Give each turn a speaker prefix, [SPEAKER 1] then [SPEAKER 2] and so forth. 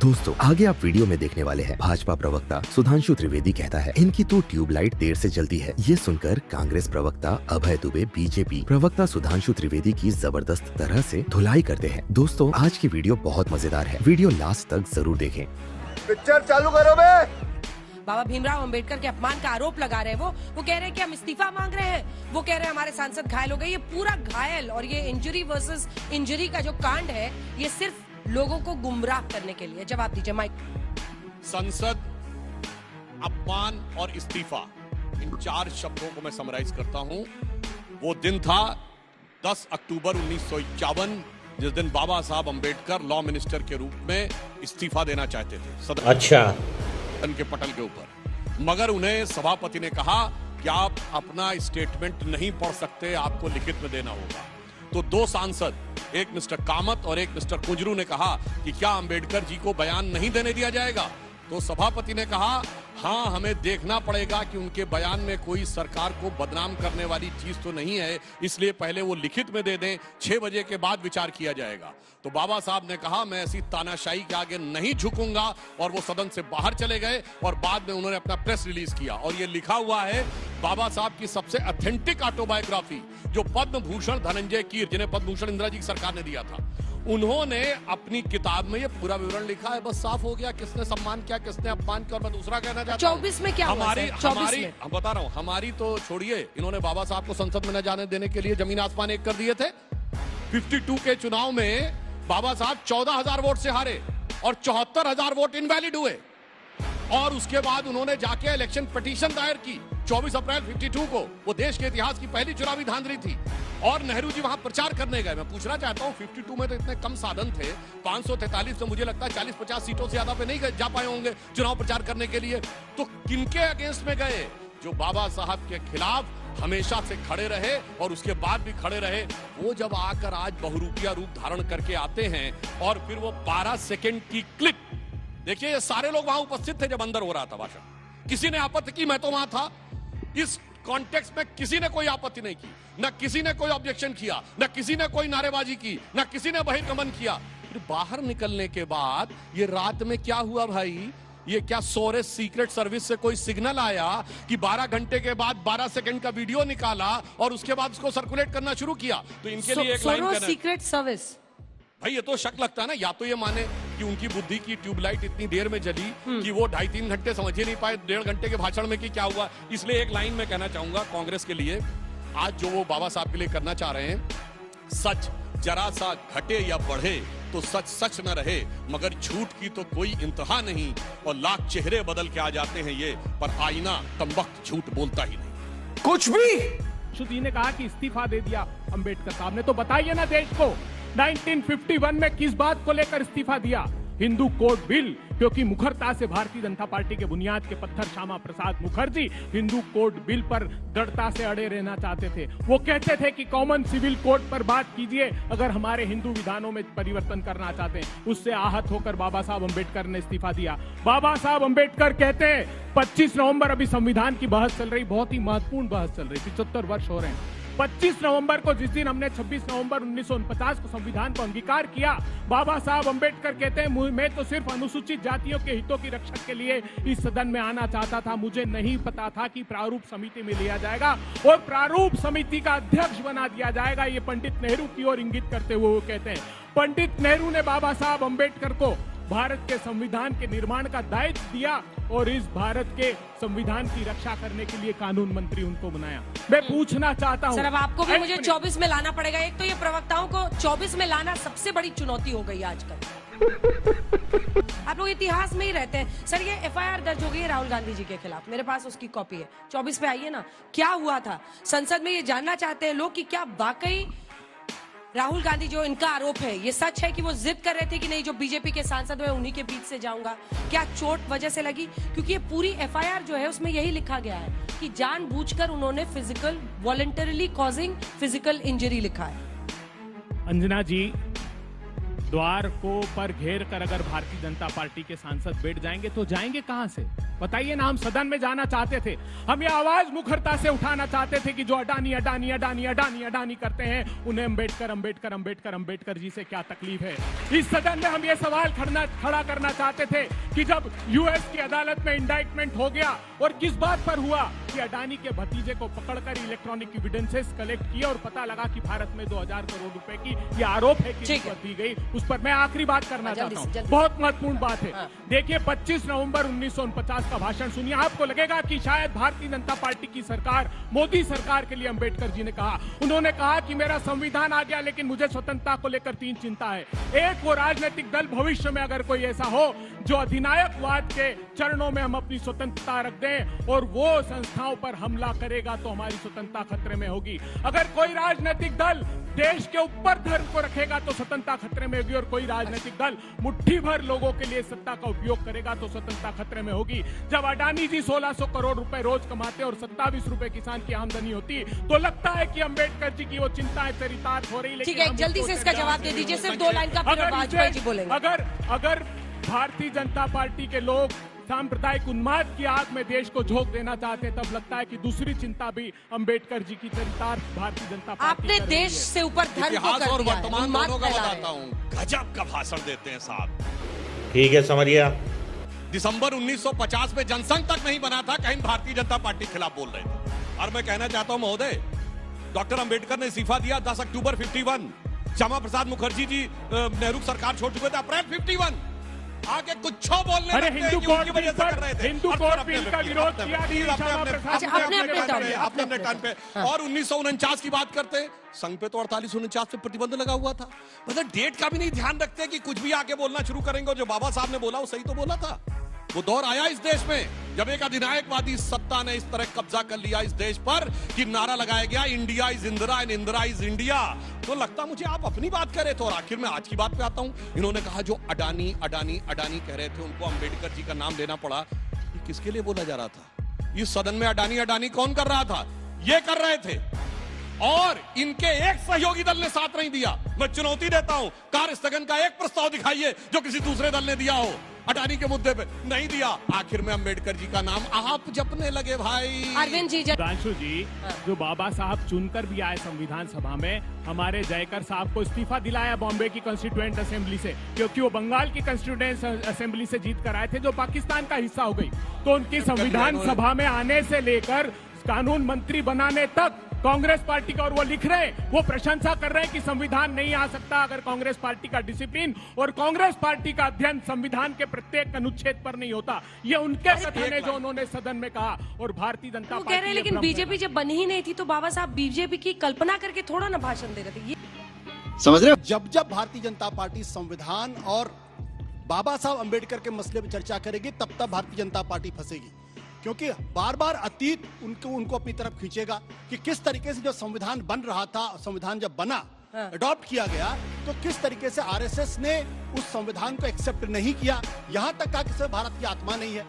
[SPEAKER 1] दोस्तों आगे आप वीडियो में देखने वाले हैं भाजपा प्रवक्ता सुधांशु त्रिवेदी कहता है इनकी तो ट्यूबलाइट देर से जलती है। ये सुनकर कांग्रेस प्रवक्ता अभय दुबे बीजेपी प्रवक्ता सुधांशु त्रिवेदी की जबरदस्त तरह से धुलाई करते हैं। दोस्तों आज की वीडियो बहुत मजेदार है, वीडियो लास्ट तक जरूर देखें।
[SPEAKER 2] पिक्चर चालू करो बे।
[SPEAKER 3] बाबा भीमराव अंबेडकर के अपमान का आरोप लगा रहे हैं। वो कह रहे हैं कि हम इस्तीफा मांग रहे हैं। वो कह रहे हैं हमारे सांसद घायल हो गए। ये पूरा घायल और ये इंजरी वर्सेस इंजरी का जो कांड है ये सिर्फ लोगों को गुमराह करने के लिए। जवाब दीजिए माइक।
[SPEAKER 4] संसद, अपमान और इस्तीफा, इन चार शब्दों को मैं समराइज करता हूं। वो दिन था 10 अक्टूबर 1951 जिस दिन बाबा साहब अंबेडकर लॉ मिनिस्टर के रूप में इस्तीफा देना चाहते थे सदन के पटल के ऊपर, मगर उन्हें सभापति ने कहा कि आप अपना स्टेटमेंट नहीं पढ़ सकते, आपको लिखित में देना होगा। तो दो सांसद, एक मिस्टर कामत और एक मिस्टर कुंजरू ने कहा कि क्या अंबेडकर जी को बयान नहीं देने दिया जाएगा। तो सभापति ने कहा हाँ, हमें देखना पड़ेगा कि उनके बयान में कोई सरकार को बदनाम करने वाली चीज तो नहीं है, इसलिए पहले वो लिखित में दे दें, 6 बजे के बाद विचार किया जाएगा। तो बाबा साहब ने कहा मैं ऐसी तानाशाही के आगे नहीं झुकूंगा और वो सदन से बाहर चले गए और बाद में उन्होंने अपना प्रेस रिलीज किया और ये लिखा हुआ है बाबा साहब की सबसे ऑथेंटिक ऑटोबायोग्राफी जो पद्म भूषण धनंजय कीर, जिन्हें पद्म भूषण इंदिरा जी की सरकार ने दिया था, उन्होंने अपनी किताब में ये पूरा विवरण लिखा है। बस साफ हो गया किसने सम्मान किया किसने अपमान किया। और मैं दूसरा कहना चाहता हूं
[SPEAKER 3] 24 में क्या
[SPEAKER 4] हमारी
[SPEAKER 3] मैं
[SPEAKER 4] बता रहा हूं, हमारी तो छोड़िए, इन्होंने बाबा साहब को संसद में न जाने देने के लिए जमीन आसमान एक कर दिए थे। 52 के चुनाव में बाबा साहब 14,000 वोट से हारे और 74,000 वोट इनवैलिड हुए और उसके बाद उन्होंने जाके इलेक्शन पिटीशन दायर की 24 अप्रैल 52 को। वो देश के इतिहास की पहली चुनावी धांधली थी और नेहरू जी वहां प्रचार करने गए। मैं पूछना चाहता हूं 52 में तो इतने कम साधन थे, 543 तो मुझे लगता है 40-50 सीटों से ज्यादा पे नहीं जा पाए होंगे चुनाव प्रचार करने के लिए। तो किनके अगेंस्ट में गए? जो बाबा साहब के खिलाफ हमेशा से खड़े रहे और उसके बाद भी खड़े रहे। वो जब आकर आज बहुरूपिया रूप धारण करके आते हैं और फिर वो 12 सेकेंड की क्लिप देखिए, ये सारे लोग वहां उपस्थित थे जब अंदर हो रहा था भाषण। किसी ने आपत्ति की? मैं तो वहां था। इस कॉन्टेक्स्ट में किसी ने कोई आपत्ति नहीं की, न किसी ने कोई ऑब्जेक्शन किया, न किसी ने कोई नारेबाजी की, न किसी ने बहिर्गमन किया। फिर बाहर निकलने के बाद ये रात में क्या हुआ भाई? ये क्या सोरेस सीक्रेट सर्विस से कोई सिग्नल आया कि 12 घंटे के बाद 12 सेकंड का वीडियो निकाला और उसके बाद उसको सर्कुलेट करना शुरू किया? तो इनके लिए एक लाइन कहना,
[SPEAKER 3] सीक्रेट सर्विस
[SPEAKER 4] भाई ये तो शक लगता है ना। या तो ये माने कि उनकी बुद्धि की ट्यूबलाइट इतनी देर में जली कि वो 2.5-3 घंटे समझ ही नहीं पाए 1.5 घंटे के भाषण में कि क्या हुआ। इसलिए एक लाइन में कहना चाहूंगा कांग्रेस के लिए, आज जो वो बाबा साहब के लिए करना चाह रहे हैं, सच जरा सा घटे या बढ़े तो सच सच न रहे, मगर झूठ की तो कोई इंतहा नहीं और लाख चेहरे बदल के आ जाते हैं ये, पर आईना कमबख्त झूठ बोलता ही नहीं।
[SPEAKER 2] कुछ भी
[SPEAKER 5] शुद्धि ने कहा कि इस्तीफा दे दिया अंबेडकर साहब ने, तो बताइए ना देश को 1951 में किस बात को लेकर इस्तीफा दिया? हिंदू कोड बिल, क्योंकि मुखरता से भारतीय जनता पार्टी के बुनियाद के पत्थर श्यामा प्रसाद मुखर्जी हिंदू कोड बिल पर दृढ़ता से अड़े रहना चाहते थे। वो कहते थे कि कॉमन सिविल कोड पर बात कीजिए अगर हमारे हिंदू विधानों में परिवर्तन करना चाहते हैं। उससे आहत होकर बाबा साहब अंबेडकर ने इस्तीफा दिया। बाबा साहब अंबेडकर कहते हैं 25 नवंबर, अभी संविधान की बहस चल रही, बहुत ही महत्वपूर्ण बहस चल रही, 75 वर्ष हो रहे हैं। 25 नवंबर को, जिस दिन हमने 26 नवंबर 1949 को संविधान को अंगीकार किया, बाबा साहब अंबेडकर कहते हैं मैं तो सिर्फ अनुसूचित जातियों के हितों की रक्षा के लिए इस सदन में आना चाहता था। मुझे नहीं पता था कि प्रारूप समिति में लिया जाएगा और प्रारूप समिति का अध्यक्ष बना दिया जाएगा। ये पंडित नेहरू की ओर इंगित करते हुए वो कहते हैं। पंडित नेहरू ने बाबा साहब अंबेडकर को भारत के संविधान के निर्माण का दायित्व दिया और इस भारत के संविधान की रक्षा करने के लिए कानून मंत्री उनको बनाया। मैं पूछना चाहता हूं
[SPEAKER 3] सर, अब आपको भी मुझे 24 में लाना पड़ेगा। एक तो ये प्रवक्ताओं को 24 में लाना सबसे बड़ी चुनौती हो गई आजकल। आप लोग इतिहास में ही रहते हैं। सर, ये FIR दर्ज हो गई है राहुल गांधी जी के खिलाफ, मेरे पास उसकी कॉपी है। 24 पे आइए ना, क्या हुआ था संसद में? ये जानना चाहते हैं लोग कि क्या वाकई राहुल गांधी, जो इनका आरोप है, ये सच है कि वो जिद कर रहे थे कि नहीं, जो बीजेपी के सांसद है उन्हीं के बीच से जाऊंगा? क्या चोट वजह से लगी? क्योंकि ये पूरी FIR जो है उसमें यही लिखा गया है कि जानबूझकर उन्होंने physical, voluntarily causing physical injury लिखा है।
[SPEAKER 5] अंजना जी, द्वार को पर घेर कर अगर भारतीय जनता पार्टी के सांसद बैठ जाएंगे तो जाएंगे कहां से? बताइए ना। हम सदन में जाना चाहते थे, हम ये आवाज मुखरता से उठाना चाहते थे कि जो अडानी अडानी अडानी अडानी अडानी करते हैं उन्हें अंबेडकर अंबेडकर अंबेडकर अंबेडकर जी से क्या तकलीफ है। इस सदन में हम ये सवाल खड़ा करना चाहते थे कि जब यूएस की अदालत में इंडाइटमेंट हो गया और किस बात पर हुआ कि अडानी के भतीजे को पकड़कर इलेक्ट्रॉनिक एविडेंसेस कलेक्ट किए और पता लगा कि भारत में 2000 करोड़ रुपए की ये आरोप है कि रिश्वत दी गई। उस पर मैं आखिरी बात करना चाहता हूँ, बहुत महत्वपूर्ण बात है। देखिए 25 नवंबर 1949 का भाषण सुनिए, आपको लगेगा कि शायद भारतीय जनता पार्टी की सरकार, मोदी सरकार के लिए अंबेडकर जी ने कहा, उन्होंने कहा कि मेरा संविधान आ गया लेकिन मुझे स्वतंत्रता को लेकर 3 चिंता है। एक, वो राजनीतिक दल भविष्य में अगर कोई ऐसा हो जो अधिनायकवाद के चरणों में हम अपनी स्वतंत्रता रख दें और वो संस्थाओं पर हमला करेगा तो हमारी स्वतंत्रता खतरे में होगी। अगर कोई राजनीतिक दल देश के ऊपर धर्म को रखेगा तो स्वतंत्रता खतरे में होगी और कोई राजनीतिक दल मुट्ठी भर लोगों के लिए सत्ता का उपयोग करेगा तो स्वतंत्रता खतरे में होगी। जब अडानी जी 1600 करोड़ रुपए रोज कमाते और 27 रुपए किसान की आमदनी होती तो लगता है कि अंबेडकर जी की वो चिंताएं चरितार्थ हो रही।
[SPEAKER 3] ठीक है, जल्दी से इसका जवाब दे दीजिए, सिर्फ 2 लाइन का, फिर वाजपेयी जी बोलेंगे।
[SPEAKER 5] अगर भारतीय जनता पार्टी के लोग सांप्रदायिक उन्माद की आग में देश को झोंक देना चाहते हैं तब लगता है कि दूसरी चिंता भी अंबेडकर जी की चरितार्थ भारतीय जनता पार्टी
[SPEAKER 3] आपने देश से ऊपर धर्म को
[SPEAKER 4] इतिहास
[SPEAKER 3] कर
[SPEAKER 4] और
[SPEAKER 3] दिया है,
[SPEAKER 4] वर्तमान
[SPEAKER 3] उन्माद
[SPEAKER 4] दोनों का
[SPEAKER 3] फैला है।
[SPEAKER 4] बताता हूँ। गजब का भाषण देते हैं साहब।
[SPEAKER 6] ठीक है, समझिए।
[SPEAKER 4] दिसंबर 1950 में जनसंघ तक नहीं बना था, कहीं भारतीय जनता पार्टी के खिलाफ बोल रहे थे। और मैं कहना चाहता हूं महोदय, डॉक्टर अंबेडकर ने इस्तीफा दिया 10 अक्टूबर 51। श्यामा प्रसाद मुखर्जी जी नेहरू सरकार छोड़ चुके थे अप्रैल 51। आगे कुछ बोलने
[SPEAKER 5] अरे
[SPEAKER 4] लगते हैं
[SPEAKER 5] हिंदू
[SPEAKER 4] कि
[SPEAKER 5] कोड
[SPEAKER 4] उनकी वजह से कर रहे थे।
[SPEAKER 5] हिंदू
[SPEAKER 4] और
[SPEAKER 5] कोड
[SPEAKER 4] फिर
[SPEAKER 5] बिल का विरोध किया
[SPEAKER 4] अपने टर्न पे। और 1949 की बात करते हैं, संघ पे तो 48-49 पे प्रतिबंध लगा हुआ था। मतलब डेट का भी नहीं ध्यान रखते कि कुछ भी आगे बोलना शुरू करेंगे। जो बाबा साहब ने बोला वो सही तो बोला था। वो दौर आया इस देश में जब एक अधिनायकवादी सत्ता ने इस तरह कब्जा कर लिया इस देश पर कि नारा लगाया गया India is Indira and Indira is India. तो लगता मुझे आप अपनी बात कर रहे थे। और आखिर में आज की बात पे आता हूं। इन्होंने कहा जो अडानी अडानी अडानी कह रहे थे उनको अंबेडकर जी का नाम लेना पड़ा। ये किसके लिए बोला जा रहा था? इस सदन में अडानी अडानी कौन कर रहा था? ये कर रहे थे और इनके एक सहयोगी दल ने साथ नहीं दिया। मैं चुनौती देता हूं, कार्य स्थगन का एक प्रस्ताव दिखाइए जो किसी दूसरे दल ने दिया हो। अडानी के मुद्दे पे नहीं दिया। आखिर में अंबेडकर जी का नाम आप जपने लगे भाई।
[SPEAKER 3] अरविंद जी,
[SPEAKER 5] सुधांशु जी, जो बाबा साहब चुनकर भी आए संविधान सभा में, हमारे जयकर साहब को इस्तीफा दिलाया बॉम्बे की कॉन्स्टिट्यूएंट असेंबली से, क्योंकि वो बंगाल की कॉन्स्टिट्यूएंट असेंबली से जीत कर आए थे जो पाकिस्तान का हिस्सा हो गई। तो उनकी संविधान सभा में आने से लेकर कानून मंत्री बनाने तक कांग्रेस पार्टी का, और वो लिख रहे हैं, वो प्रशंसा कर रहे हैं कि संविधान नहीं आ सकता अगर कांग्रेस पार्टी का डिसिप्लिन और कांग्रेस पार्टी का अध्ययन संविधान के प्रत्येक अनुच्छेद पर नहीं होता। ये उनके कथन है जो उन्होंने सदन में कहा। और भारतीय जनता
[SPEAKER 3] वो
[SPEAKER 5] पार्टी
[SPEAKER 3] कह रहे हैं लेकिन बीजेपी जब बनी ही नहीं थी तो बाबा साहब बीजेपी की कल्पना करके थोड़ा ना भाषण दे रहे थे।
[SPEAKER 7] समझ रहे हो? जब भारतीय जनता पार्टी संविधान और बाबा साहब अंबेडकर के मसले पर चर्चा करेगी तब भारतीय जनता पार्टी फंसेगी, क्योंकि बार बार अतीत उनको अपनी तरफ खींचेगा कि किस तरीके से जो संविधान बन रहा था, संविधान जब बना, अडॉप्ट किया गया, तो किस तरीके से आरएसएस ने उस संविधान को एक्सेप्ट नहीं किया, यहां तक कहा कि भारत की आत्मा नहीं है।